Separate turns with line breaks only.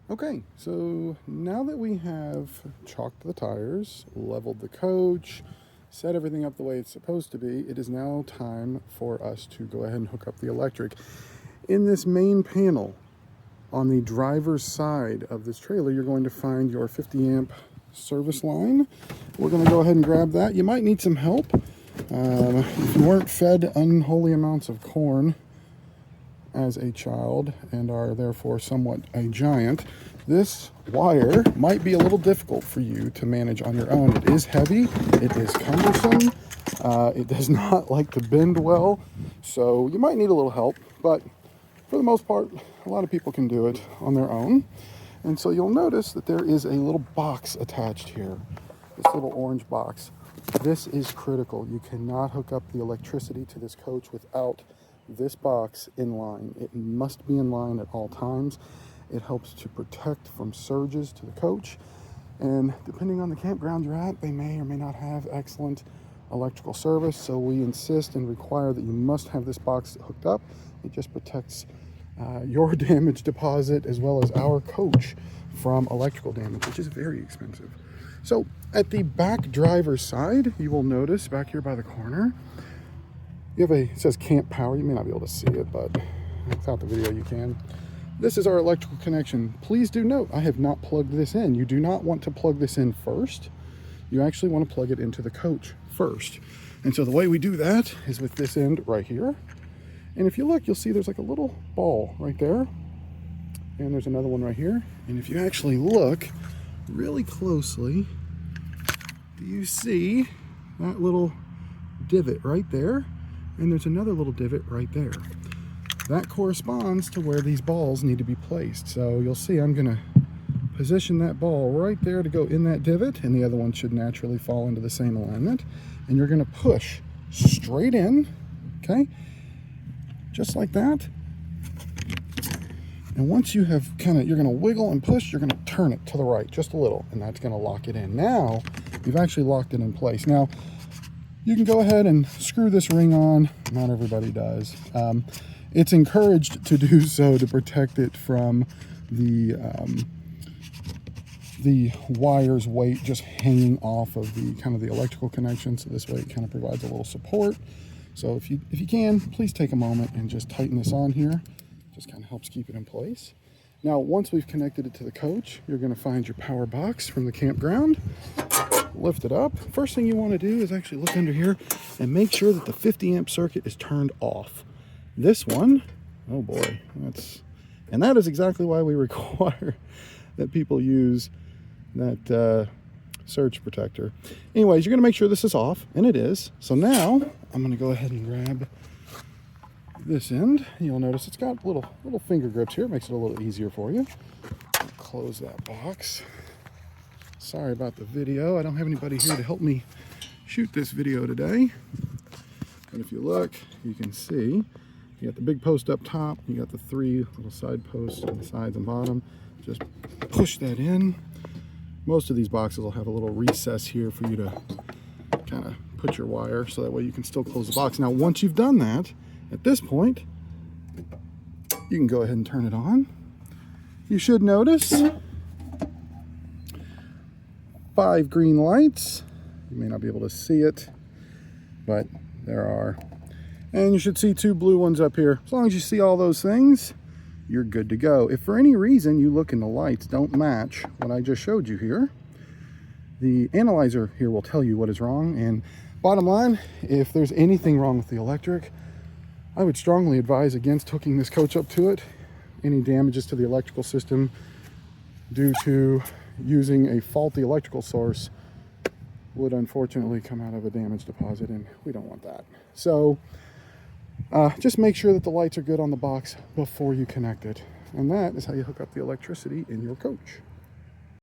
Okay, so now that we have chalked the tires, leveled the coach, set everything up the way it's supposed to be, it is now time for us to go ahead and hook up the electric. In this main panel, on the driver's side of this trailer, you're going to find your 50 amp service line. We're going to go ahead and grab that. You might need some help. If you weren't fed unholy amounts of corn as a child and are therefore somewhat a giant, this wire might be a little difficult for you to manage on your own. It is heavy, it is cumbersome, it does not like to bend well, so you might need a little help, but for the most part, a lot of people can do it on their own. And so you'll notice that there is a little box attached here, this little orange box. This is critical. You cannot hook up the electricity to this coach without this box in line. It must be in line at all times. It helps to protect from surges to the coach. And depending on the campground you're at, they may or may not have excellent electrical service. So we insist and require that you must have this box hooked up. It just protects your damage deposit as well as our coach from electrical damage, which is very expensive. So at the back driver's side, you will notice back here by the corner, you have it says Camp Power. You may not be able to see it, but without the video you can. This is our electrical connection. Please do note, I have not plugged this in. You do not want to plug this in first. You actually want to plug it into the coach first. And so the way we do that is with this end right here. And if you look, you'll see there's like a little ball right there. And there's another one right here. And if you actually look really closely, do you see that little divot right there? And there's another little divot right there. That corresponds to where these balls need to be placed. So you'll see I'm gonna position that ball right there to go in that divot, and the other one should naturally fall into the same alignment. And you're gonna push straight in, okay? Just like that. And once you have you're gonna wiggle and push, you're gonna turn it to the right just a little, and that's gonna lock it in. Now, you've actually locked it in place. Now, you can go ahead and screw this ring on. Not everybody does. It's encouraged to do so to protect it from the wire's weight just hanging off of the the electrical connection. So this way it kind of provides a little support. So if you can, please take a moment and just tighten this on here. Just kind of helps keep it in place. Now, once we've connected it to the coach, you're going to find your power box from the campground. Lift it up. First thing you want to do is actually look under here and make sure that the 50 amp circuit is turned off. This one, oh boy, that is exactly why we require that people use that surge protector. Anyways, you're going to make sure this is off, and it is. So now I'm going to go ahead and grab this end. You'll notice it's got little finger grips here. It makes it a little easier for you. Close that box. Sorry about the video. I don't have anybody here to help me shoot this video today. But if you look, you can see you got the big post up top. You got the 3 little side posts on the sides and bottom. Just push that in. Most of these boxes will have a little recess here for you to kind of put your wire, so that way you can still close the box. Now, once you've done that, at this point, you can go ahead and turn it on. You should notice 5 green lights. You may not be able to see it, but there are. And you should see 2 blue ones up here. As long as you see all those things, you're good to go. If for any reason you look and the lights don't match what I just showed you here, the analyzer here will tell you what is wrong. And bottom line, if there's anything wrong with the electric, I would strongly advise against hooking this coach up to it. Any damages to the electrical system due to using a faulty electrical source would unfortunately come out of a damage deposit, and we don't want that. So just make sure that the lights are good on the box before you connect it. And that is how you hook up the electricity in your coach.